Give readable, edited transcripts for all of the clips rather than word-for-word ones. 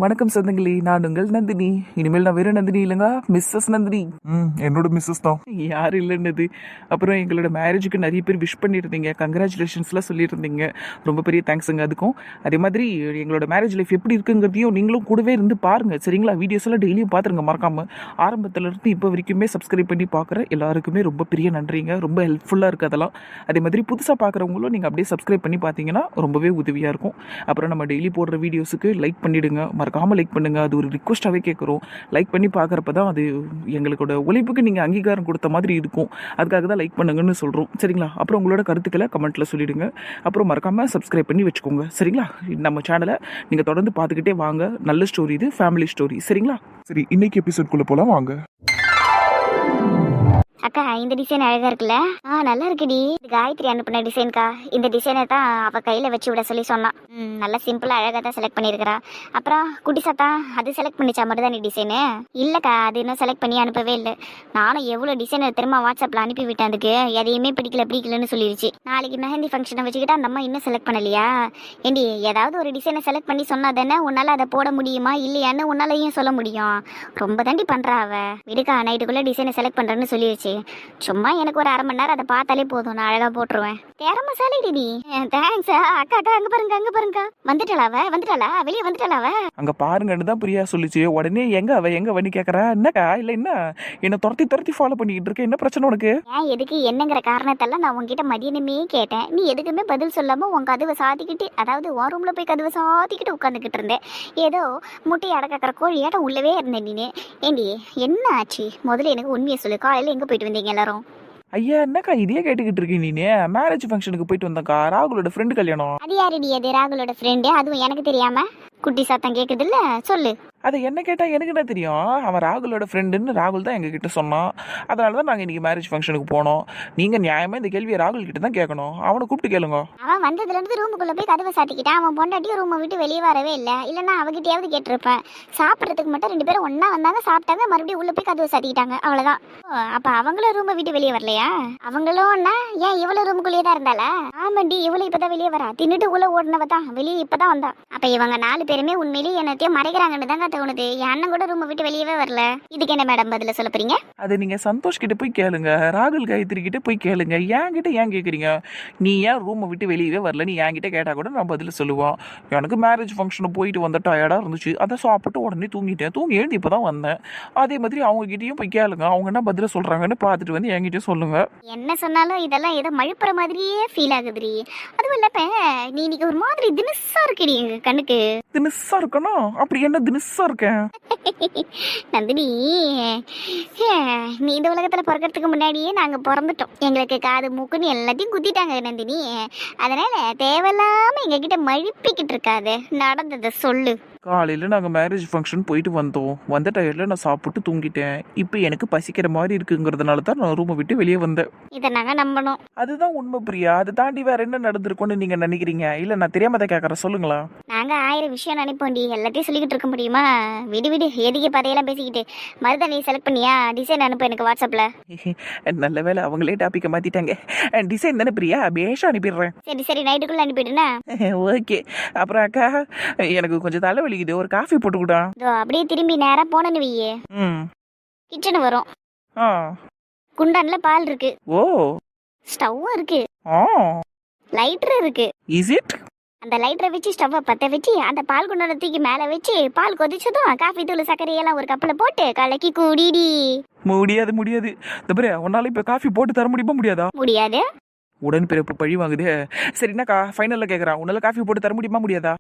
வணக்கம் சொந்தங்களே, நான் உங்கள் நந்தினி. இனிமேல் நான் வேற நந்தினி இல்லைங்க, மிஸ்ஸஸ் நந்தினி. என்னோட மிஸ்ஸஸ் தான். யார் இல்லைன்னது. அப்புறம் எங்களோட மேரேஜுக்கு நிறைய பேர் விஷ் பண்ணியிருந்தீங்க, கங்க்ராச்சுலேஷன்ஸ்லாம் சொல்லியிருந்தீங்க. ரொம்ப பெரிய தேங்க்ஸுங்க அதுக்கும். அதே மாதிரி எங்களோட மேரேஜ் லைஃப் எப்படி இருக்குங்கிறதையும் நீங்களும் கூடவே இருந்து பாருங்க, சரிங்களா? வீடியோஸ் எல்லாம் டெய்லியும் பார்த்துருங்க மறக்காம. ஆரம்பத்துல இருந்து இப்போ வரைக்குமே சப்ஸ்கிரைப் பண்ணி பார்க்குற எல்லாருக்குமே ரொம்ப பெரிய நன்றிங்க. ரொம்ப ஹெல்ப்ஃபுல்லாக இருக்குது அதெல்லாம். அதே மாதிரி புதுசாக பார்க்குறவங்களும் நீங்கள் அப்படியே சப்ஸ்கிரைப் பண்ணி பார்த்தீங்கன்னா ரொம்பவே உதவியாக இருக்கும். அப்புறம் நம்ம டெய்லி போடுற வீடியோஸுக்கு லைக் பண்ணிவிடுங்க, மறக்காமல் லைக் பண்ணுங்கள். அது ஒரு ரிக்வஸ்ட்டாகவே கேட்குறோம். லைக் பண்ணி பார்க்குறப்ப தான் அது எங்களோட உழைப்புக்கு நீங்கள் அங்கீகாரம் கொடுத்த மாதிரி இருக்கும். அதுக்காக தான் லைக் பண்ணுங்கன்னு சொல்கிறோம், சரிங்களா? அப்புறம் உங்களோட கருத்துக்களை கமெண்ட்டில் சொல்லிவிடுங்க. அப்புறம் மறக்காமல் சப்ஸ்கிரைப் பண்ணி வச்சுக்கோங்க, சரிங்களா? நம்ம சேனலை நீங்கள் தொடர்ந்து பார்த்துக்கிட்டே வாங்க. நல்ல ஸ்டோரி இது, ஃபேமிலி ஸ்டோரி, சரிங்களா? சரி, இன்னைக்கு எபிசோட்குள்ளே போகலாம் வாங்க. அக்கா, இந்த டிசைன் அழகா இருக்குல்ல? நல்லா இருக்குடி. இது காயத்ரி அனுப்பின டிசைன்க்கா. இந்த டிசைனை தான் அவ கையில வச்சு விட சொல்லி சொன்னான். நல்லா சிம்பிளா அழகா தான் செலக்ட் பண்ணிருக்கா. அப்புறம் குட்டி சத்தா அது செலக்ட் பண்ணிச்சா மட்டும் நீ டிசைனு? இல்லக்கா, அது இன்னும் செலக்ட் பண்ணி அனுப்பவே இல்லை. நானும் எவ்வளவு டிசைன் திரும்ப வாட்ஸ்அப்ல அனுப்பி விட்டேன். அதுக்கு எதையுமே பிடிக்கலன்னு சொல்லிடுச்சு. நாளைக்கு மெஹந்தி ஃபங்க்ஷனை வச்சுக்கிட்டு அந்த அம்மா இன்னும் செலக்ட் பண்ணலையா? ஏண்டி, ஏதாவது ஒரு டிசைனை செலக்ட் பண்ணி சொன்னா தானே உன்னால அதை போட முடியுமா இல்லையான்னு உன்னாலையும் சொல்ல முடியும். ரொம்ப தாண்டி பண்றா அவ. விடுக்கா, நைட்டுக்குள்ள டிசைனை செலக்ட் பண்றேன்னு சொல்லிடுச்சு. சும்மா எனக்கு ஒரு அரை மணி நேரம் அதை பார்த்தாலே போதும், நான் அழகா போட்டுருவேன். திறமைசாலிடி. தேங்க்ஸ் அக்கா. அக்கா அங்க பாருங்க. வந்துட்டாளா வெளியே வந்துட்டாளா? அங்கே பாருங்கன்னு தான் பிரியா சொல்லிச்சு. உடனே எங்க அவன்னு கேட்குறா. என்னக்கா? இல்லை என்ன என்னை துரத்தி ஃபாலோ பண்ணிக்கிட்டு இருக்க? என்ன பிரச்சனை உனக்கு? ஏன் எதுக்கு என்னங்கிற காரணத்தெல்லாம் நான் உங்ககிட்ட மதியனமே கேட்டேன். நீ எதுக்குமே பதில் சொல்லாம உன் கதவை சாத்திக்கிட்டு, அதாவது உன் ரூம்ல போய் கதவை சாத்திக்கிட்டு உட்காந்துக்கிட்டு இருந்தேன். ஏதோ முட்டையை அடக்கிற கோழியாட்டம் உள்ளவே இருந்தேன் நீனு. ஏண்டி, என்ன ஆச்சு? முதல்ல எனக்கு உண்மையை சொல்லு. காலையில எங்க போயிட்டு வந்தீங்க எல்லாரும்? ஐயா, என்னக்கா இதையே கேட்டுக்கிட்டு இருக்கீங்க? நீ மேரேஜ் ஃபங்க்ஷனுக்கு போயிட்டு வந்தக்கா, ராகுலோட ஃப்ரெண்டு கல்யாணம். அது யாருடி? அது ராகுலோட ஃப்ரெண்டு, அதுவும் எனக்கு தெரியாம? குட்டி சாத்தம் கேக்குது இல்ல, சொல்லு. அதை என்ன கேட்டால் எனக்கு என்ன தெரியும்? அவன் ராகுலோட ஃப்ரெண்டுன்னு ராகுல் தான் எங்ககிட்ட சொன்னான். அதனால தான் நாங்கள் இன்றைக்கி மேரேஜ் ஃபங்க்ஷனுக்கு போனோம். நீங்கள் நியாயமாக இந்த கேள்வியை ராகுல் கிட்ட தான் கேட்கணும். அவனை கூப்பிட்டு கேளுங்க. அவன் வந்ததுலேருந்து ரூமுக்குள்ளே போய் கதவை சாத்திக்கிட்டான். அவன் பொண்டாட்டியும் ரூமை விட்டு வெளியே வரவே இல்லை. இல்லைன்னா அவகிட்டயாவது கேட்டிருப்பேன். சாப்பிட்றதுக்கு மட்டும் 2 பேரும் ஒன்றா வந்தாங்க, சாப்பிட்டாங்க, மறுபடியும் உள்ளே போய் கதவை சாத்திக்கிட்டாங்க, அவ்வளோதான். அப்போ அவங்களும் ரூமை விட்டு வெளியே வரலையா? அவங்களும்னா ஏன் இவ்வளோ ரூமுக்குள்ளேயே தான் இருந்தாளா? ஆமாண்டி, இவ்வளோ இப்போ தான் வெளியே வரா. தின்னுட்டு உள்ள ஓடினவ தான் வெளியே இப்போ தான் வந்தா. அப்போ இவங்க 4 பேருமே உண்மையிலேயே என்னத்தையும் மறைக்கிறாங்கன்னு தாங்க தோணுது. என் அண்ணன் கூட ரூமை விட்டு வெளியவே வரல. இதுக்கு என்ன மேடம் பதில சொல்ல போறீங்க? அதை நீங்க சந்தோஷ் கிட்ட போய் கேளுங்க, ராகுல் காயத்ரி கிட்ட போய் கேளுங்க. என்கிட்ட ஏன் கேட்குறீங்க? நீ ஏன் ரூமை விட்டு வெளியவே வரல நீ என்கிட்ட கேட்டால் கூட நான் பதில் சொல்லுவான். எனக்கு மேரேஜ் ஃபங்க்ஷனுக்கு போயிட்டு வந்த டயர்டாக இருந்துச்சு, அதை சாப்பிட்டு உடனே தூங்கிட்டேன். தூங்கி எழுந்து இப்போ தான் வந்தேன். அதே மாதிரி அவங்க கிட்டேயும் போய் கேளுங்க, அவங்க என்ன பதில சொல்கிறாங்கன்னு பார்த்துட்டு வந்து என்கிட்டயும் சொல்லுங்க. என்ன சொன்னாலும் இதெல்லாம் ஏதோ மழுப்புற மாதிரியே ஃபீல் ஆகுதுடி. அதுவும் இல்லாம நீ இன்னைக்கு ஒரு மாதிரி தினுசா இருக்குடி எங்க கண்ணுக்கு. தினுசா இருக்கணும்? அப்படி என்ன தினுசா இருக்கேன்? நந்தினி, நீ இந்த உலகத்துல பிறக்கிறதுக்கு முன்னாடியே நாங்க பிறந்துட்டோம். எங்களுக்கு காது மூக்குன்னு எல்லாத்தையும் குத்திட்டாங்க நந்தினி. அதனால தேவையில்லாம எங்க கிட்ட மழுப்பிக்கிட்டு இருக்காது. நடந்ததை சொல்லு. காலையில் நாங்கள் மேரேஜ் ஃபங்க்ஷன் போயிட்டு வந்தோம். வந்த டயர்டில் நான் சாப்பிட்டு தூங்கிட்டேன். இப்போ எனக்கு பசிக்கிற மாதிரி இருக்குங்கிறதுனால தான் நான் ரூமை விட்டு வெளியே வந்தேன். இதை நாங்கள் நம்பணும். அதுதான் உண்மை பிரியா. அதை தாண்டி வேற என்ன நடந்திருக்கும்னு நீங்கள் நினைக்கிறீங்க? இல்லை நான் தெரியாம தான் கேட்குறேன், சொல்லுங்களா? நாங்கள் 1000 விஷயம் நினைப்போண்டி, எல்லாத்தையும் சொல்லிக்கிட்டு இருக்க முடியுமா? விடு எதுக்கு பதையெல்லாம் பேசிக்கிட்டு. மருதாணி செலக்ட் பண்ணியா? டிசைன் அனுப்பு எனக்கு வாட்ஸ்அப்பில். நல்ல வேலை அவங்களே டாப்பிக்கை மாற்றிட்டாங்க. டிசைன் தானே பிரியா, பேஷா அனுப்பிடுறேன். சரி நைட்டுக்குள்ளே அனுப்பிடுனா? ஓகே. அப்புறம் அக்கா, எனக்கு கொஞ்சம் தலைவலி, ஒரு காஃபி போட்டுக்கூடா. அப்படியே திரும்பி நேரா போனன்னு வையே, கிச்சன் வரும். குண்டான்ல பால் இருக்கு. ஓ, ஸ்டவ் இருக்கு. லைட்டர் இருக்கு. Is it? அந்த லைட்டரை வச்சு ஸ்டவ்வை பற்ற வச்சு அந்த பால் குண்டான தூக்கி மேலே வச்சு பால் கொதிச்சதும் காஃபி தூள் சர்க்கரையெல்லாம் ஒரு கப்பில் போட்டு கலக்கி குடிடி. முடியாது. இந்த பாரு, உன்னால இப்ப காஃபி போட்டு தர முடியாதா? முடியாது. உடன்பிறப்பு பழி வாங்குது. சரினாக்கா, ஃபைனல்ல கேக்குறான், உன்னால காஃபி போட்டு தர முடியாதா?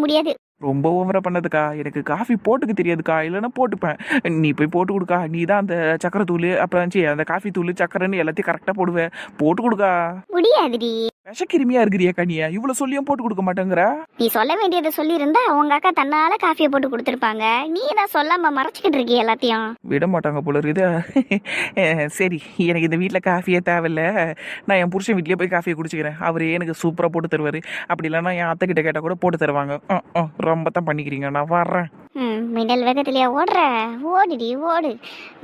முடியாது. ரொம்ப ஓவரா பண்ணதுக்கா. எனக்கு காஃபி போட்டுக்கு தெரியாதுக்கா, இல்லைன்னா போட்டுப்பேன். நீ போய் போட்டு கொடுக்கா. நீ தான் அந்த சக்கரை தூள் அப்புறம் அந்த காஃபி தூள் சக்கரைன்னு எல்லாத்தையும் கரெக்டா போடுவேன். போட்டு கொடுக்கா. முடியாதுடி. விஷக்கிருமியா இருக்கிறியா கனியா? இவ்வளவு சொல்லியும் போட்டு கொடுக்க மாட்டேங்கிற. நீ சொல்ல வேண்டியதை சொல்லி இருந்தா அவங்க அக்கா தன்னால காஃபியை போட்டு கொடுத்துருப்பாங்க. நீ தான் சொல்லாம மறைச்சிக்கிட்டு இருக்கிய எல்லாத்தையும். விட மாட்டாங்க போல இருக்குது. சரி, எனக்கு இந்த வீட்டில் காஃபியே தேவையில்ல. நான் என் புருஷன் வீட்லயே போய் காஃபியை குடிச்சுக்கிறேன். அவரே எனக்கு சூப்பரா போட்டு தருவாரு. அப்படி இல்லைன்னா என் அத்தை கிட்ட கேட்டா கூட போட்டு தருவாங்க. ரொம்ப தான் பண்ணிக்கிறீங்க, நான் வர்றேன். மின்னல் வேகத்திலேயே ஓடுற, ஓடுடி ஓடு,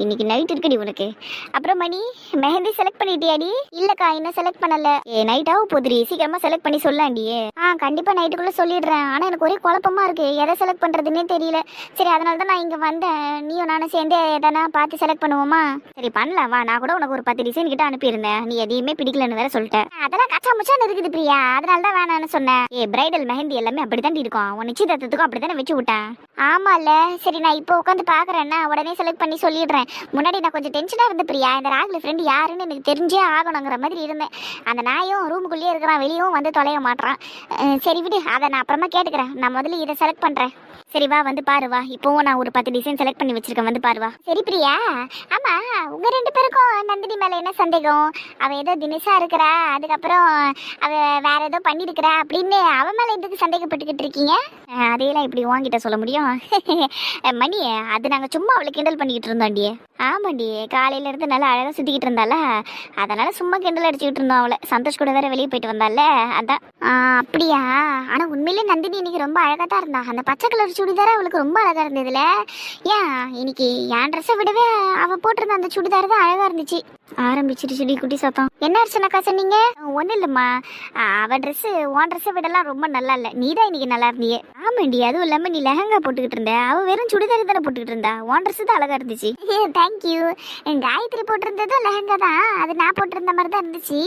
இன்னைக்கு நைட் இருக்குடி உனக்கு. அப்புறம் மணி, மெஹந்தி செலக்ட் பண்ணிட்டியாடி? இல்லக்கா இன்னும் செலக்ட் பண்ணல. நைட்டாவும் போதுடி, சீக்கிரமா செலக்ட் பண்ணி சொல்லாண்டியே. கண்டிப்பா நைட்டுக்குள்ள சொல்லிடுறேன். ஆனா எனக்கு ஒரே குழப்பமா இருக்கு, எதை செலக்ட் பண்றதுன்னே தெரியல. சரி அதனால தான் நான் இங்க வந்தேன். நீயும் நானும் சேர்ந்து எதனா பார்த்து செலக்ட் பண்ணுவோமா? சரி பண்ணலாம் வா. நான் கூட உனக்கு ஒரு 10 டிசைன் கிட்ட அனுப்பியிருந்தேன், நீ எதையுமே பிடிக்கலன்னு வேற சொல்லிட்டேன். அதெல்லாம் கச்சா முச்சான்னு இருக்குது பிரியா, அதனால தான் வேணான்னு சொன்னேன். பிரைடல் மெஹந்தி எல்லாமே அப்படித்தான் இருக்கும், உன் நிச்சயதார்த்தத்துக்கும் அப்படித்தானே வச்சு விட்டேன். ஆமால, சரி நான் இப்போ உட்காந்து பாக்குறேன்னா உடனே செலக்ட் பண்ணி சொல்லிடுறேன். முன்னாடி நான் கொஞ்சம் டென்ஷனா இருந்த பிரியா, இந்த ராகுல் ஃப்ரெண்ட் யாருன்னு எனக்கு தெரிஞ்சே ஆகணுங்கிற மாதிரி இருந்தேன். அந்த நாயும் ரூமுக்குள்ளேயே இருக்கிறான், வெளியும் வந்து தொலைய மாட்டான். சரி விடு, அதை நான் அப்புறமா கேட்டுக்கிறேன். நான் முதல்ல இதை செலக்ட் பண்றேன். சரி வா வந்து பாரு வா. இப்போவும் நான் ஒரு 10 டிசைன் செலக்ட் பண்ணி வச்சிருக்கேன், வந்து பாரு வா. சரி பிரியா. ஆமா, உங்க 2 பேருக்கும் நந்தினி மேல என்ன சந்தேகம்? அவ ஏதோ தினேஷா இருக்கிறா, அதுக்கப்புறம் அவ வேற ஏதோ பண்ணிருக்கிறா அப்படின்னு அவ மேல எதுக்கு சந்தேகப்பட்டுக்கிட்டு இருக்கீங்க? அதையெல்லாம் இப்படி உன்கிட்ட சொல்ல முடியும்? மணி, அது நாங்க சும்மா அவளை கிண்டல் பண்ணிக்கிட்டு இருந்தோம்டியே. ஆமாண்டி, காலையில இருந்து நல்லா அழகா சுத்திக்கிட்டு இருந்தால, அதனால சும்மா கிண்டல் அடிச்சுக்கிட்டு இருந்தோம் அவளை. சந்தோஷ் கூட வேற வெளியே போயிட்டு வந்தால, அதான். அப்படியா? ஆனா உண்மையிலே நந்தினி இன்னைக்கு ரொம்ப அழகா தான் இருந்தா. அந்த பச்சை கலர் சுடிதார அவளுக்கு ரொம்ப அழகா இருந்ததுல. ஏன் இன்னைக்கு என் ட்ரெஸ்ஸை விடவே அவ போட்டிருந்த அந்த சுடிதார் தான் அழகா இருந்துச்சு. ஆரம்பிச்சிருச்சுடி குட்டி சத்தம். என்ன அர்ச்சனாக்கா சொன்னீங்க? ஒன்றும் இல்லைம்மா, அவள் ட்ரெஸ்ஸு உன் ட்ரெஸ்ஸை விடலாம் ரொம்ப நல்லா இல்லை, நீ தான் இன்னைக்கு நல்லா இருந்தியே. ஆமாண்டி, அதுவும் இல்லாமல் நீ லெஹங்கா போட்டுக்கிட்டு இருந்த, அவள் வெறும் சுடிதார் தானே போட்டுக்கிட்டு இருந்தா, உன் ட்ரெஸ்ஸு தான் அழகாக இருந்துச்சு. தேங்க்யூ. காயத்ரி போட்டிருந்ததும் லெஹங்கா தான், அது நான் போட்டிருந்த மாதிரி தான் இருந்துச்சு.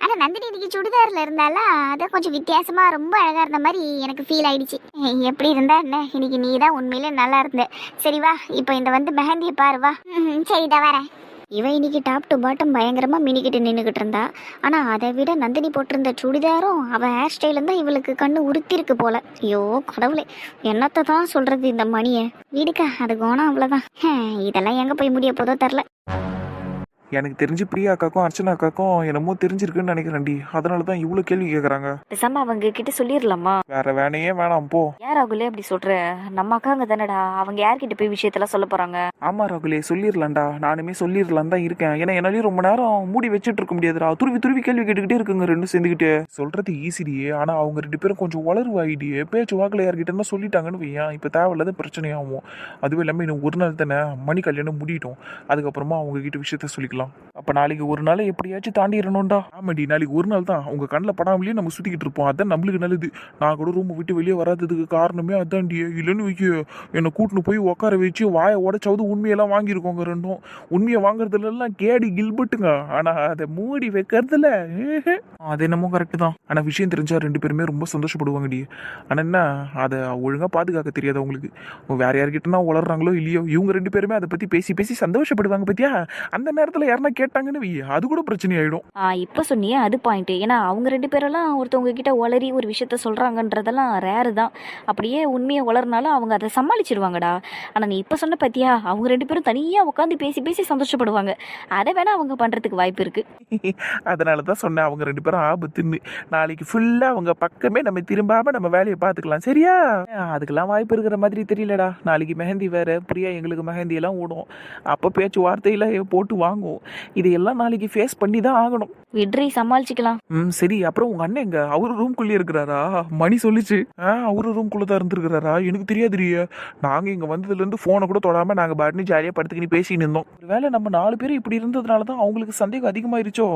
ஆனால் நந்தினி இன்னைக்கு சுடிதாரில் இருந்தால, அதை கொஞ்சம் வித்தியாசமாக ரொம்ப அழகாக இருந்த மாதிரி எனக்கு ஃபீல் ஆயிடுச்சு. எப்படி இருந்தா என்ன, இன்னைக்கு நீ தான் உண்மையிலே நல்லா இருந்த. சரி வா, இப்போ இந்த வந்து மெஹந்தியை பாரு வா. சரிதான் வரேன். இவன் இன்னைக்கு டாப் டு பாட்டம் பயங்கரமாக மினிக்கிட்டு நின்றுக்கிட்டு இருந்தா. ஆனால் அதை விட நந்தினி போட்டிருந்த சுடிதாரும் அவள் ஹேர் ஸ்டைலும் தான் இவளுக்கு கண்ணு உறுத்திருக்கு போல. ஐயோ கடவுளே, என்னத்தை தான் சொல்கிறது இந்த மணியை. வீடுக்கா அது கோணம் அவ்வளோதான். இதெல்லாம் எங்கே போய் முடிய போதோ தெரில. எனக்கு தெரிஞ்சு பிரியா அக்காக்கும் அர்ச்சனா அக்காக்கும் என்னமோ தெரிஞ்சிருக்குன்னு நினைக்கிறேன்டி, அதனால தான் இவ்வளோ கேள்வி கேட்குறாங்க. பேசாம அவங்க கிட்ட சொல்லிடலாமா? வேற வேணையே வேணாம் போ. யார் ராகுலே அப்படி சொல்ற? நம்ம அக்காங்க தானடா, அவங்க யார்கிட்ட போய் விஷயத்தெல்லாம் சொல்ல போறாங்க? ஆமா ராகுலே, சொல்லிடலாம்டா. நானுமே சொல்லிடலாம் தான் இருக்கேன். ஏன்னா என்னாலேயும் ரொம்ப நேரம் மூடி வச்சுட்டு இருக்க முடியாதுடா. துருவி துருவி கேள்வி கேட்டுக்கிட்டே இருக்குங்க ரெண்டும் சேர்ந்துக்கிட்டு. சொல்றது ஈஸிடியே, ஆனா அவங்க 2 பேரும் கொஞ்சம் வளருவாயிடியே. பேச்சு வாக்கில் யார்கிட்ட இருந்தா சொல்லிட்டாங்கன்னு வையன், இப்போ தேவையில்லாத பிரச்சனையாகும். அதுவும் இல்லாமல் இன்னும் ஒரு நாள் தானே மணி கல்யாணம் முடியட்டும், அதுக்கப்புறமா அவங்க கிட்ட விஷயத்த சொல்லிக்கலாம். அப்ப நாளைக்கு ஒரு நாள் எப்படியாச்சும் தாண்டிடணும்டா. ஆமாடி, நாளைக்கு ஒரு நாள் தான் உங்க கண்ணில் படாமலேயே நம்ம சுத்திக்கிட்டு இருப்போம், அதான் நம்மளுக்கு நல்லது. நான் கூட ரூம் விட்டு வெளியே வராததுக்கு காரணமே அதான்டியே. இல்லைன்னு வைக்க, என்னை கூட்டின்னு போய் உட்கார வச்சு வாயை உடச்சாவது உண்மையெல்லாம் வாங்கியிருக்கோங்க ரெண்டும். உண்மையை வாங்குறதுலாம் கேடி கில்பட்டுங்க, ஆனா அதை மூடி வைக்கிறதுல அது என்னமோ கரெக்டு தான். ஆனா விஷயம் தெரிஞ்சா 2 பேருமே ரொம்ப சந்தோஷப்படுவாங்கடி. ஆனா என்ன, அதை ஒழுங்கா பாதுகாக்க தெரியாது அவங்களுக்கு. வேற யார்கிட்டனா வளர்றாங்களோ இல்லையோ, இவங்க 2 பேருமே அதை பத்தி பேசி பேசி சந்தோஷப்படுவாங்க பத்தியா. அந்த நேரத்துல யாருன்னா கேட்டாங்கன்னு வை, அது கூட பிரச்சனை ஆயிடும். இப்ப சொன்னியே அது பாயிண்ட். ஏன்னா அவங்க 2 பேரெல்லாம் ஒருத்தவங்க கிட்ட உளறி ஒரு விஷயத்த சொல்றாங்கன்றதெல்லாம் ரேரு தான். அப்படியே உண்மையை உளர்னாலும் அவங்க அதை சமாளிச்சிருவாங்கடா. ஆனா நீ இப்ப சொன்ன பத்தியா, அவங்க 2 பேரும் தனியா உட்காந்து பேசி பேசி சந்தோஷப்படுவாங்க. அதை வேணா அவங்க பண்றதுக்கு வாய்ப்பு இருக்கு. அதனாலதான் சொன்னேன் அவங்க 2 பேரும் ஆபத்துன்னு. நாளைக்கு ஃபுல்லா அவங்க பக்கமே நம்ம திரும்பாம நம்ம வேலையை பார்த்துக்கலாம், சரியா? அதுக்கெல்லாம் வாய்ப்பு இருக்கிற மாதிரி தெரியலடா. நாளைக்கு மெஹந்தி வேற, பிரியா எங்களுக்கு மெஹந்தி எல்லாம் ஓடும். அப்போ பேச்சு வார்த்தையில போட்டு வாங்குவோம். இதையெல்லாம் நாளைக்கு ஃபேஸ் பண்ணி தான் ஆகணும். விட்ரி, சமாளிச்சுக்கலாம். சரி. அப்புறம் உங்க அண்ணன் எங்க? அவரு ரூம்குள்ளே இருக்கிறாரா? மணி சொல்லிச்சு. அவரு ரூம்குள்ள தான் இருந்திருக்கிறாரா? எனக்கு தெரியாதுரிய. நாங்க இங்க வந்ததுல இருந்து போனை கூட தொடாம நாங்க பாட்டுன்னு ஜாலியா படுத்துக்கின்னு பேசின்னு இருந்தோம். ஒருவேளை நம்ம 4 பேரும் இப்படி இருந்ததுனாலதான் அவங்களுக்கு சந்தேகம் அதிகமாயிருச்சோ?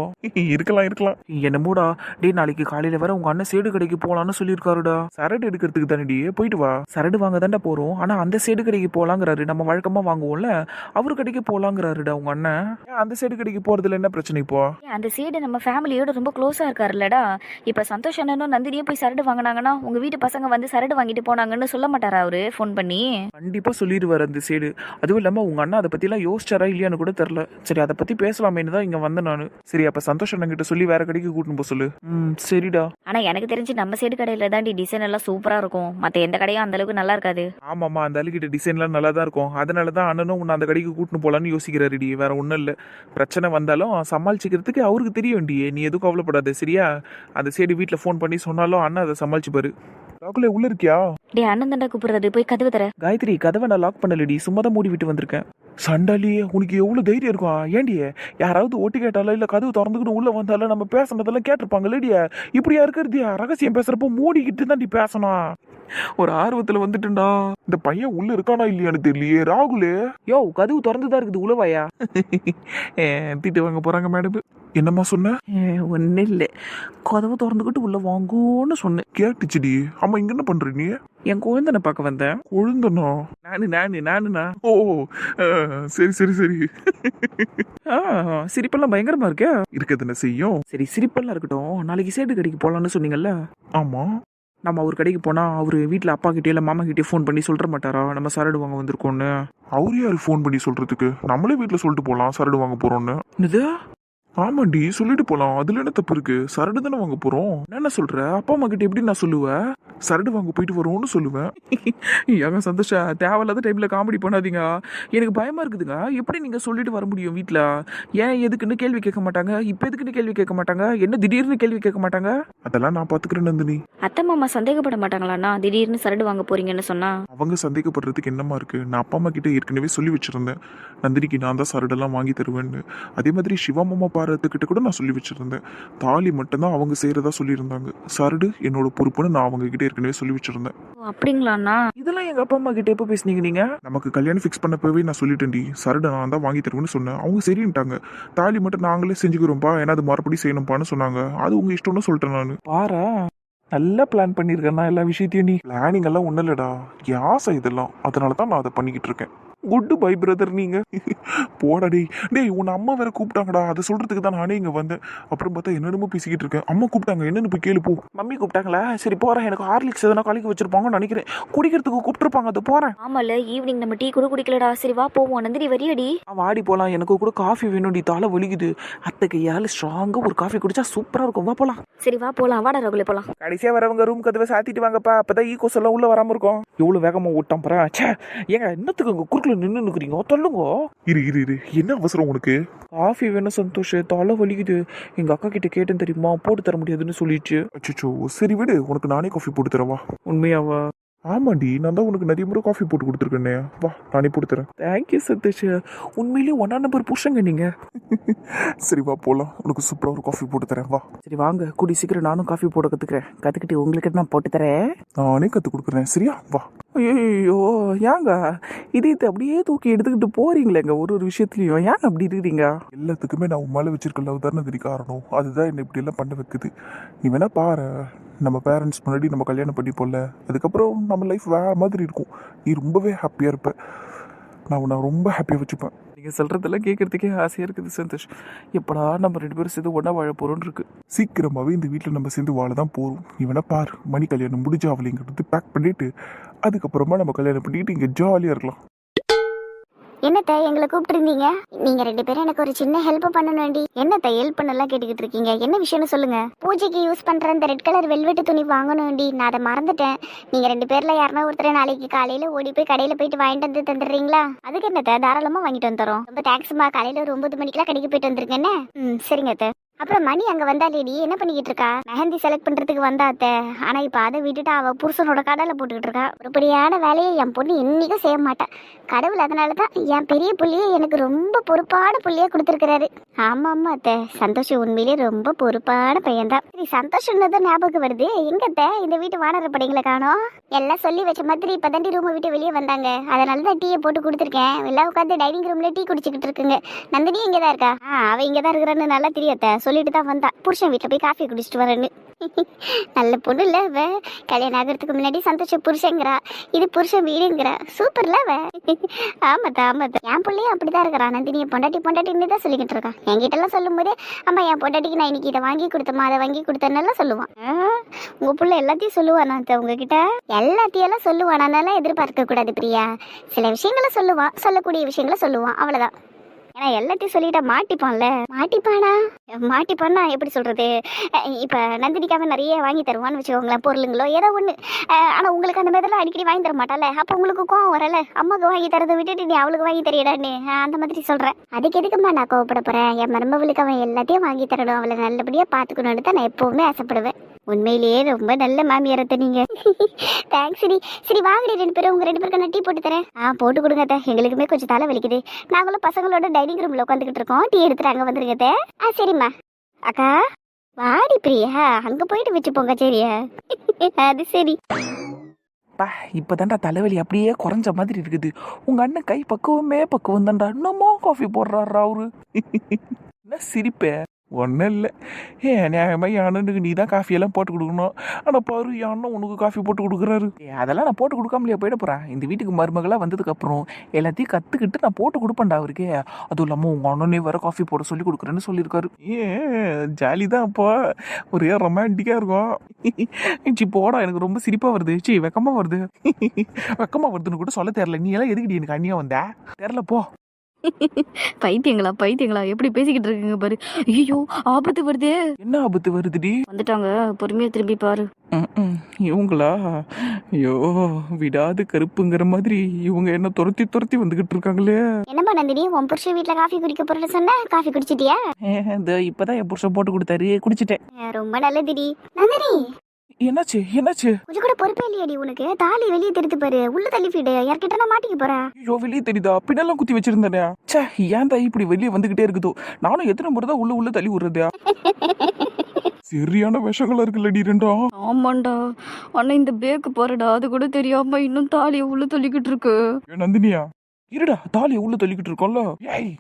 இருக்கலாம். என்னமோடா டே, நாளைக்கு காலையில வர உங்க அண்ணன் சேடு கடைக்கு போலான்னு சொல்லியிருக்காருடா. சரடு எடுக்கிறதுக்கு தானே போயிட்டு வா. சரடு வாங்க தாண்டா போறோம், ஆனா அந்த சேடு கடைக்கு போலாங்கிறாரு. நம்ம வழக்கமா வாங்குவோம்ல, அவரு கடைக்கு போலாங்கிறாருடா உங்க அண்ணன். அந்த சேடு கடைக்கு போறதுல என்ன பிரச்சனை இப்போ? அந்த சைடு நம்ம ஃபேமிலியோட ரொம்ப க்ளோஸா இருக்காருல்லடா. இப்ப சந்தோஷ் அண்ணனும் நந்தினியும் போய் சரடு வாங்கினாங்கன்னா உங்க வீட்டு பசங்க வந்து சரடு வாங்கிட்டு போனாங்கன்னு சொல்ல மாட்டாரா அவரு ஃபோன் பண்ணி? கண்டிப்பா சொல்லிடுவாரு அந்த சைடு. அதுவும் இல்லாம உங்க அண்ணா அதை பத்தி எல்லாம் யோசிச்சாரா இல்லையான்னு கூட தெரியல. சரி, அதை பத்தி பேசலாமேன்னு தான் இங்க வந்தேன் நானு. சரி, அப்ப சந்தோஷ் அண்ணன் கிட்ட சொல்லி வேற கடைக்கு கூட்டின்னு போக சொல்லு. சரிடா. ஆனா எனக்கு தெரிஞ்சு நம்ம சைடு கடையில தான் டிசைன் எல்லாம் சூப்பரா இருக்கும். மத்த எந்த கடையும் அந்த அளவுக்கு நல்லா இருக்காது. ஆமாமா, அந்த அழுகிட்ட டிசைன் எல்லாம் நல்லா தான் இருக்கும். அதனாலதான் அண்ணனும் உன்னை அந்த கடைக்கு கூட்டின்னு போலான்னு யோசிக்கிறாருடி. வேற ஒண்ணும் இல்ல. பிரச்சனை வந்தாலும் சமாளிச்சுக்கிறதுக்கு அவருக்கு தெரிய வேண்டியே. நீ எதுவும் கவலைப்படாத, சரியா? அந்த சைடு வீட்டுல ஃபோன் பண்ணி சொன்னாலும் அண்ணா அதை சமாளிச்சுப்பாரு. ராகுலே உள்ள இருக்கியா? டே அண்ணன் தண்டா கூப்பிடுறது, போய் கதவு தர. காயத்ரி கதவை நான் லாக் பண்ணலடி, சும்மா தான் மூடி விட்டு வந்திருக்கேன். சண்டாலி உனக்கு எவ்வளவு தைரியம் இருக்கும்? ஏண்டி யாராவது ஒட்டு கேட்டாலும் இல்ல கதவு திறந்துக்கிட்டு உள்ள வந்தாலும் நம்ம பேசுனதெல்லாம் கேட்டிருப்பாங்க இல்லடியா? இப்படியா இருக்கிறது? ரகசியம் பேசுறப்போ மூடிக்கிட்டு தாண்டி பேசணும். ஒரு ஆர்வத்துல வந்துட்டுண்டா. இந்த பையன் உள்ள இருக்கானா இல்லையான்னு தெரியலையே. ராகுலே யோ கதவு திறந்துதான் இருக்குது, உளவாயா? திட்டு வாங்க போறாங்க மேடம். என்னம்மா சொன்ன? ஒன்னும் இல்லை, கதவு திறந்துக்கிட்டு உள்ள வாங்கோன்னு சொன்னேன். கேட்டுச்சுடி. ஆமா இங்க என்ன பண்ற நீ? என் குழந்தனை பார்க்க வந்தேன். கொழுந்தனா? நானுண்ணா. ஓ சரி சரி சரி. சிரிப்பெல்லாம் பயங்கரமா இருக்கே. இருக்கதுன்னு செய்யும். சரி சிரிப்பெல்லாம் இருக்கட்டும், நாளைக்கு சேட்டு கடைக்கு போலான்னு சொன்னீங்கல்ல. ஆமா. நம்ம அவர் கடைக்கு போனா அவரு வீட்டுல அப்பா கிட்டே இல்ல மாமா கிட்டே ஃபோன் பண்ணி சொல்ற மாட்டாரா நம்ம சரடு வாங்க வந்திருக்கோன்னு? அவரு யாரு ஃபோன் பண்ணி சொல்றதுக்கு? நம்மளே வீட்டுல சொல்லிட்டு போலாம் சரடு வாங்க போறோம்னு. இது ஆமாண்டி சொல்லிட்டு போலாம். அதுல என்ன தப்பு இருக்கு? சரடு தானே வாங்க போறோம். என்ன சொல்ற? அப்பா அம்மா கிட்ட எப்படி நான் சொல்லுவேன்? சரடு வாங்க போயிட்டு வரோம்னு சொல்லுவேன். ஏங்க சந்தோஷா, தேவையில்லாத டைம்ல காமெடி பண்ணாதீங்க. எனக்கு பயமா இருக்குதுங்க. எப்படி நீங்க சொல்லிட்டு வர முடியும் வீட்டுல? ஏன் எதுக்குன்னு கேள்வி கேட்க மாட்டாங்க? இப்ப எதுக்குன்னு கேள்வி கேட்க மாட்டாங்க? என்ன திடீர்னு கேள்வி கேட்க மாட்டாங்க? அதெல்லாம் நான் பாத்துக்கிறேன் நந்தினி. அத்தை மாமா சந்தேகப்பட மாட்டாங்களாண்ணா திடீர்னு சரடு வாங்க போறீங்கன்னு சொன்னா? அவங்க சந்தேகப்படுறதுக்கு என்னமா இருக்கு? நான் அப்பா அம்மா கிட்ட ஏற்கனவே சொல்லி வச்சிருந்தேன் நந்தினிக்கு நான் தான் சரடெல்லாம் வாங்கி தருவேன்னு. அதே மாதிரி சிவா மாமா பாரத்துக்கிட்ட கூட நான் சொல்லி வச்சிருந்தேன். தாலி மட்டும்தான் அவங்க செய்யறதா சொல்லியிருந்தாங்க. சரடு என்னோட பொறுப்புன்னு நான் அவங்க கிட்ட ஏற்கனவே சொல்லி வச்சிருந்தேன். அப்படிங்களாண்ணா? இதெல்லாம் எங்க அப்பா அம்மா கிட்ட எப்போ பேசுனீங்க நீங்க? நமக்கு கல்யாணம் ஃபிக்ஸ் பண்ணப்பவே நான் சொல்லிட்டேன்டி, சரடு நான் தான் வாங்கி தருவேன்னு சொன்னேன். அவங்க சரின்ட்டாங்க. தாலி மட்டும் நாங்களே செஞ்சுக்கிறோம்ப்பா, ஏன்னா அது மறுபடி செய்யணும்ப்பான்னு சொன்னாங்க. அது உங்க இஷ்டம்னு சொல்லிட்டேன் நான். பாரா, நல்லா பிளான் பண்ணிருக்கேன்னா எல்லா விஷயத்தையும். நீ பிளானிங் எல்லாம் ஒன்றும் இல்லடா, யாசை இதெல்லாம். அதனால தான் நான் அதை பண்ணிக்கிட்டு இருக்கேன். Good bye brother. நீங்க போடா டேய். டேய் உன் அம்மா வேற கூப்பிட்டாங்கடா, அதை சொல்றதுக்கு தான் நானே இங்க வந்தேன். அப்புறம் பார்த்தா என்னென்னமோ பேசிக்கிட்டு இருக்கேன். அம்மா கூப்பிட்டாங்க, என்னன்னு போய் கேளு போ. மம்மி கூப்பிட்டாங்களா? சரி போறேன். எனக்கு ஹார்லிக்ஸ் எதனா கலக்கி வச்சிருப்பாங்கன்னு நினைக்கிறேன். குடிக்கிறதுக்கு கூப்பிட்டுருப்பாங்க, அது போறேன். ஆமால ஈவினிங் நம்ம டீ கூட குடிக்கலடா. சரி வா போவோம். நந்தினி வரியடி? வாடி போலாம். எனக்கு கூட காஃபி வேணும்டி, தலை வலிக்குது. அத்தை கையால ஸ்ட்ராங்கா ஒரு காஃபி குடிச்சா சூப்பரா இருக்கும். வா போலாம். சரி வா போலாம். வாடா ரகுலே போலாம். கடைசியா வரவங்க ரூம் கதவை சாத்திட்டு வாங்கப்பா, அப்பதான் ஈகோஸ் எல்லாம் உள்ள வராம இருக்கும். எவ்வளவு வேகமா ஓட்டான் பாரு. ஏங்க என்னத்துக்கு உங்க குறுக்குல நின்று நிக்கிறீங்க? சொல்லுங்க. இரு என்ன அவசரம் உனக்கு? காஃபி வேணும் சந்தோஷ், தலை வலிக்குது. எங்க அக்கா கிட்ட கேட்டேன் தெரியுமா, போட்டு தர முடியாதுன்னு சொல்லிடுச்சு. அச்சோ சரி விடு, உனக்கு நானே காஃபி போட்டு தரவா? உண்மையாவா? ஆமாண்டி, நான் தான் உனக்கு நிறைய முறை காஃபி போட்டு கொடுத்துருக்கேனே. வா நானே போட்டு தரேன். தேங்க்யூ சந்தோஷ். உண்மையிலேயே 1 நம்பர் புருஷங்க நீங்க. சரி வா போலாம், உனக்கு சூப்பரா ஒரு காஃபி போட்டு தரேன். வா சரி வாங்க, கூடி சீக்கிரம் நானும் காஃபி போட கத்துக்கிறேன். கத்துக்கிட்டு உங்களுக்கு நான் போட்டு தரேன். நானே கத்து கொடுக்குறேன். சரியா? வா. ஐயோ ஏங்க இதை அப்படியே தூக்கி எடுத்துக்கிட்டு போறீங்களேங்க ஒரு விஷயத்துலயும்? ஏன் அப்படி இருக்கிறீங்க? எல்லாத்துக்குமே நான் உன் மேலே வச்சிருக்க லவ் தானே தெரிய காரணம். அதுதான் என்னை இப்படி எல்லாம் பண்ண வைக்குது. நீ வேணா பாரு, நம்ம பேரண்ட்ஸ் முன்னாடி நம்ம கல்யாணம் பண்ணி போல, அதுக்கப்புறம் நம்ம லைஃப் வேற மாதிரி இருக்கும். நீ ரொம்பவே ஹாப்பியாக இருப்ப. நான் உன்னை ரொம்ப ஹாப்பியாக வச்சுப்பேன். நீங்கள் சொல்கிறதெல்லாம் கேட்குறதுக்கே ஆசையாக இருக்குது சந்தோஷ். எப்படா நம்ம 2 பேரும் சேர்ந்து ஒன்றா வாழ போகிறோன்னு இருக்கு. சீக்கிரமாகவே இந்த வீட்டில் நம்ம சேர்ந்து வாழ தான் போகிறோம். நீ வேணா பாரு, மணி கல்யாணம் முடிஞ்சு அவளைங்கிறது பேக் பண்ணிட்டு அதுக்கப்புறமா நம்ம கல்யாணம் பண்ணிட்டு இங்கே ஜாலியாக இருக்கலாம். என்னத்த எங்களை கூப்பிட்டுருந்தீங்க? நீங்க 2 பேரும் எனக்கு ஒரு சின்ன ஹெல்ப் பண்ணணும்டி. என்னத்த ஹெல்ப் பண்ணலாம் கேட்டுக்கிட்டு இருக்கீங்க? என்ன விஷயம்னு சொல்லுங்க. பூஜைக்கு யூஸ் பண்ற அந்த ரெட் கலர் வெல்வெட் துணி வாங்கணும்டி, நான் அதை மறந்துட்டேன். நீங்க 2 பேர்ல யாருன்னா ஒருத்தர் நாளைக்கு காலையில ஓடி போய் கடையில போயிட்டு வாங்கிட்டு வந்து தந்துடுறீங்களா? அதுக்கு என்னத்த, தாராளமா வாங்கிட்டு வந்துடுறோம். ரொம்ப தேங்க்ஸ்மா. காலையில ஒரு 9 மணிக்கெல்லாம் கடைக்கு போயிட்டு வந்திருக்கேன்னு. சரிங்க அத்தை. அப்புறம் மணி அங்க வந்தாலேடி என்ன பண்ணிக்கிட்டு இருக்கா? மெஹந்தி செலக்ட் பண்றதுக்கு வந்தா அத்தை. ஆனா இப்ப அதை விட்டுட்டு அவ புருஷனோட கடலை போட்டுக்கிட்டு இருக்கா. ஒருபடியான வேலையை என் பொண்ணு என்னைக்கும் செய்ய மாட்டா. கடவுள் அதனாலதான் என் பெரிய புள்ளிய எனக்கு ரொம்ப பொறுப்பான புள்ளிய கொடுத்துருக்கிறாரு. ஆமா ஆமா அத்தை, சந்தோஷம் உண்மையிலே ரொம்ப பொறுப்பான பையன்தான். சரி, சந்தோஷம்னு ஞாபகம் வருது. எங்க அத்தை இந்த வீட்டு வானர படைகளை காணோம்? எல்லாம் சொல்லி வச்ச மாதிரி இப்பதான் ரூமை விட்டு வெளியே வந்தாங்க. அதனாலதான் டீயை போட்டு கொடுத்துருக்கேன். எல்லாம் உட்காந்து டைனிங் ரூம்ல டீ குடிச்சுக்கிட்டு இருக்குங்க. நந்தினி இங்கதான் இருக்கா? அவ இங்கதான் இருக்கிறான்னு நல்லா தெரியாத. சொல்லிட்டு தான் வந்தா புருஷன் வீட்டுல போய் காஃபி குடிச்சிட்டு வரேன்னு. நல்ல பொண்ணு இல்ல அவ. கல்யாணம் ஆகிறதுக்கு முன்னாடி சந்தோஷம் புருஷங்கிறா, இது புருஷன் வீடுங்கிறா. சூப்பர்ல அவ. ஆமாத்தா ஆமாத்தா, என் பிள்ளையும் அப்படிதான் இருக்கிறா. நந்தினியை பொண்டாட்டி பொண்டாட்டின்னு தான் சொல்லிக்கிட்டு இருக்கா. என்கிட்ட எல்லாம் சொல்லும் போதே அம்மா என் பொண்டாட்டிக்கு நான் இன்னைக்கு இதை வாங்கி கொடுத்தம்மா அதை வாங்கி கொடுத்தேன்னு சொல்லுவான். உங்க பிள்ளை எல்லாத்தையும் சொல்லுவானா உங்ககிட்ட? எல்லாத்தையும் எல்லாம் சொல்லுவான். அதனால எதிர்பார்க்க கூடாது பிரியா. சில விஷயங்களை சொல்லுவான், சொல்லக்கூடிய விஷயங்களை சொல்லுவான், அவ்வளவுதான். ஏன்னா எல்லாத்தையும் சொல்லிட்டா மாட்டிப்பான்ல. மாட்டிப்பானா எப்படி சொல்றது? இப்ப நந்தினிக்காக நிறைய வாங்கி தருவான்னு வச்சுக்கோங்களேன், பொருளுங்களோ ஏதோ ஒண்ணு. ஆனா உங்களுக்கு அந்த மாதிரிலாம் அடிக்கடி வாங்கி தர மாட்டால. அப்ப உங்களுக்கு கோவம் வரல, அம்மாவுக்கு வாங்கி தரதை விட்டுட்டு நீ அவளுக்கு வாங்கி தரையிடான்னு. அந்த மாதிரி சொல்றேன். அதுக்கு எதுக்குமா நான் கோவப்பட போறேன்? என் மருமகளுக்கு அவன் எல்லாத்தையும் வாங்கி தரணும், அவளை நல்லபடியா பாத்துக்கணும்னு தான் நான் எப்பவுமே ஆசைப்படுவேன். உண்மையிலேயே ரொம்ப நல்ல மாமியாரத்தை நீங்க. தேங்க்ஸ் டி. சரி வாங்கடி, 2 பேரும் உங்க 2 பேருக்கு நான் டீ போட்டு தரேன். போட்டு கொடுங்க அத்தை. எங்களுக்குமே கொஞ்சம் தலை வலிக்குது. நாங்களும் பசங்களோட டைனிங் ரூம்ல உட்காந்துக்கிட்டு இருக்கோம். டீ எடுத்துட்டு அங்க வந்துருங்க அத்தை. சரிம்மா. அக்கா வாடி பிரியா, அங்க போயிட்டு வச்சு போங்க. சரியா? அது சரி. பா இப்போதான்டா தலைவலி அப்படியே குறைஞ்ச மாதிரி இருக்குது. உங்க அண்ணன் கை பக்குவம் தான்டா. இன்னமும் காஃபி போடுறாரா அவரு? என்ன சிரிப்பே? ஒன்றும் இல்லை. நியாயமா என் அண்ணனுக்கு நீ தான் காஃபியெல்லாம் போட்டு கொடுக்கணும். ஆனால் பாரு என் அண்ணன் உனக்கு காஃபி போட்டு கொடுக்குறாரு. அதெல்லாம் நான் போட்டு கொடுக்காமலையே போயிட போகிறேன். இந்த வீட்டுக்கு மருமகளாக வந்ததுக்கப்புறம் எல்லாத்தையும் கற்றுக்கிட்டு நான் போட்டு கொடுப்பேன்டா அவருக்கு. அதுவும் இல்லாமல் உங்கள் அண்ணனே வேற காஃபி போட சொல்லி கொடுக்குறேன்னு சொல்லியிருக்காரு. ஜாலி தான் அப்போ. ஒரே ரொமான்டிக்காக இருக்கும். சி போடா, எனக்கு ரொம்ப சிரிப்பாக வருது. சி வெக்கமாக வருது. வெக்கமாக வருதுன்னு கூட சொல்ல தெரில. நீ எல்லாம் எதுக்கிடி எனக்கு அண்ணியா வந்த? தெரில போ. பைத்தியங்களா எப்படி பேசிக்கிட்டு இருக்கீங்க பாரு. ஐயோ ஆபத்து வருதே. என்ன ஆபத்து வருதுடி? வந்துட்டாங்க, பொறுமையா திரும்பி பாரு. இவங்களா? ஐயோ விடாது கருப்புங்கிற மாதிரி இவங்க என்ன துரத்தி வந்துகிட்டு இருக்காங்களே. என்னம்மா நந்தினி, உன் புருஷன் வீட்டுல காஃபி குடிக்க போறேன்னு சொன்ன, காஃபி குடிச்சிட்டியா? இந்த இப்பதான் என் புருஷன் போட்டு கொடுத்தாரு, குடிச்சிட்டேன். ரொம்ப நல்லதுடி. நந்தினி என்னாச்சு? கொஞ்சம் கூட பொறுப்பே இல்லையாடி உனக்கு? தாலி வெளியே தெரித்து பாரு, உள்ள தள்ளி ஃபீடு யார்கிட்ட நான் மாட்டிக்க போறேன். ஐயோ வெளியே தெரியுதா? பின்னெல்லாம் குத்தி வச்சிருந்தேனே. சே ஏன் தாய் இப்படி வெளியே வந்துகிட்டே இருக்குதோ? நானும் எத்தனை முறை தான் உள்ள தள்ளி விடுறதா? சரியான விஷங்களா இருக்குல்லடி ரெண்டும். ஆமாண்டா, ஆனா இந்த பேக்கு போறடா, அது கூட தெரியாம இன்னும் தாலியை உள்ள தள்ளிக்கிட்டு இருக்கு. நந்தினியா இருடா, தாலியை உள்ள தள்ளிக்கிட்டு இருக்கோம்ல. ஏய்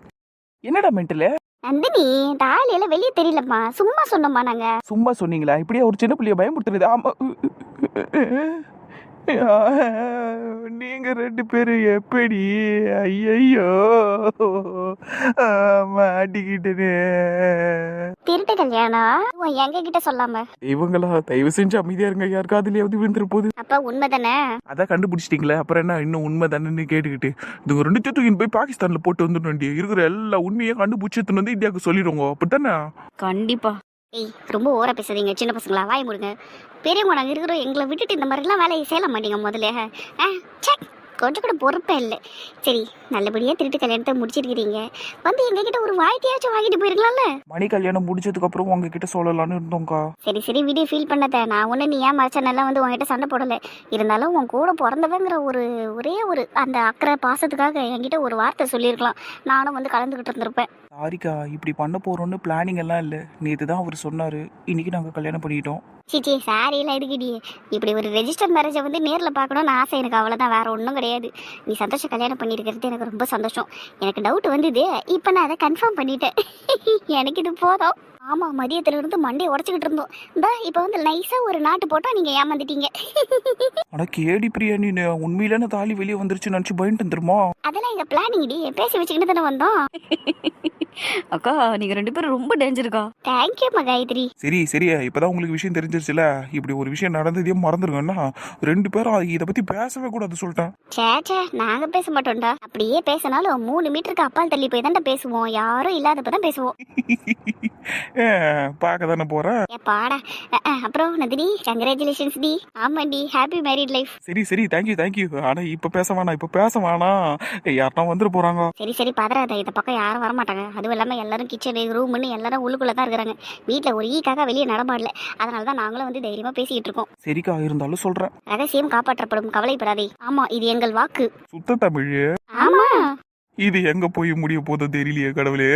என்னடா மென்டலு? நந்தினி தாலியெல்லாம் வெளியே தெரியலம்மா, சும்மா சொன்னோம்மா நாங்க. சும்மா சொன்னீங்களா? இப்படியே ஒரு சின்ன பிள்ளைய பயமுறுத்துறது? ஆமா. நீங்க 2 பேரும் எப்படி? ஐயோ மாட்டிக்கிட்டே. திருட்டு கல்யாணம் எங்க கிட்ட சொல்லாம. இவங்களா? தயவு செஞ்சு அமைதியா இருங்க, யாருக்கு அதுலயாவது விழுந்துரு போகுது. அப்ப உண்மைதானே? அதான் கண்டுபிடிச்சிட்டீங்களே, அப்புறம் என்ன இன்னும் உண்மை தானேன்னு கேட்டுக்கிட்டு இதுங்க 2 தூக்கின்னு போய் பாகிஸ்தான்ல போட்டு வந்துட்டு இருக்கிற எல்லா உண்மையை கண்டுபிடிச்சு வந்து இந்தியாவுக்கு சொல்லிடுவோங்க. அப்படித்தானே? கண்டிப்பா. ஏய் ரொம்ப ஓர பேசாதீங்க சின்ன பசங்களா, வாய் முடுங்க. பெரியவங்க நாங்கள் இருக்கிறோம், எங்களை விட்டுட்டு இந்த மாதிரிலாம் வேலையை செய்ய மாட்டீங்க முதல்ல. கொஞ்சம் கூட பொறுப்பே இல்லை. சரி நல்லபடியாக திருட்டு கல்யாணத்தை முடிச்சிருக்கிறீங்க, வந்து எங்ககிட்ட ஒரு வாய்த்தியாச்சும் வாங்கிட்டு போயிருக்கலாம்ல. மணி கல்யாணம் முடிச்சதுக்கு அப்புறம் உங்ககிட்ட சொல்லலாம்னு இருந்தோம்க்கா. சரி வீடியோ ஃபீல் பண்ணத நான் ஒன்று நீ ஏன் மறைச்சனெல்லாம் வந்து உங்ககிட்ட சண்டை போடலை. இருந்தாலும் உன் கூட பிறந்தவங்கிற ஒரே ஒரு அந்த அக்கறை பாசத்துக்காக என்கிட்ட ஒரு வார்த்தை சொல்லியிருக்கலாம், நானும் வந்து கலந்துக்கிட்டு இருந்திருப்பேன். சாரிக்கா, இப்படி பண்ண போறோம்னு பிளானிங் எல்லாம் இல்லை. நேற்று தான் அவர் சொன்னாரு, இன்னைக்கு நாங்கள் கல்யாணம் பண்ணிக்கிட்டோம். சிச்சி சாரி எல்லாம் இருக்குடி. இப்படி ஒரு ரெஜிஸ்டர் மேரேஜை வந்து நேரில் பார்க்கணும்னு ஆசை எனக்கு, அவ்வளோதான், வேற ஒன்றும் கிடையாது. நீ சந்தோஷம் கல்யாணம் பண்ணியிருக்கிறது எனக்கு ரொம்ப சந்தோஷம். எனக்கு டவுட் வந்தது, இப்போ நான் அதை கன்ஃபார்ம் பண்ணிட்டேன். எனக்கு இது போதும். ஆமாம் மதியத்துல இருந்து மண்டையை உடச்சிக்கிட்டு இருந்தோம். இந்த இப்போ வந்து நைஸாக ஒரு நாட்டு போட்டோம், நீங்கள் ஏமாந்துட்டீங்க. ஆனால் கேடி பிரியா, நீ உண்மையிலான தாலி வெளியே வந்துருச்சு நினச்சி பயன்ட்டு வந்துருமா? அதெல்லாம் எங்கள் பிளானிங் டி, பேசி வச்சுக்கிட்டு தானே வந்தோம். அக்கா நீங்க 2 பேரும் ரொம்ப டேஞ்சருக்கா. தேங்க்யூ காயத்ரி. சரி இப்பதான் உங்களுக்கு விஷயம் தெரிஞ்சிருச்சுல. இப்படி ஒரு விஷயம் நடந்ததே மறந்துருங்கன்னா 2 பேரும் இதை பத்தி பேசவே கூடாது சொல்லிட்டேன். சே நாங்கள் பேச மாட்டோம்டா. அப்படியே பேசினாலும் 3 மீட்டருக்கு அப்பால் தள்ளி போய் தான்டா பேசுவோம், யாரும் இல்லாதப்ப தான் பேசுவோம். பார்க்க தானே போறேன். பாடா. அப்புறம் நந்தினி கங்க்ராச்சுலேஷன்ஸ் டி. ஆமாண்டி, ஹாப்பி மேரிட் லைஃப். சரி தேங்க்யூ. ஆனா இப்ப பேச வேணாம், யாருன்னா வந்துட போறாங்க. சரி பதறாத, இந்த பக்கம் யாரும் வரமாட்டாங்க. அதுவும் இல்லாமல் எல்லாரும் கிச்சனு ரூம்னு எல்லாரும் உள்ளுக்குள்ளே தான் இருக்கிறாங்க. வீட்டில் ஒரு ஈக்காக வெளியே நடமாடல, அதனால தான் நாங்களும் வந்து தைரியமாக பேசிக்கிட்டு இருக்கோம். சரிக்கா, இருந்தாலும் சொல்றேன், ரகசியம் காப்பாற்றப்படும், கவலைப்படாதே. ஆமா இது எங்கள் வாக்கு. சுத்த தமிழ். ஆமா இது எங்க போய் முடிய போதோ தெரியலையே கடவுளே.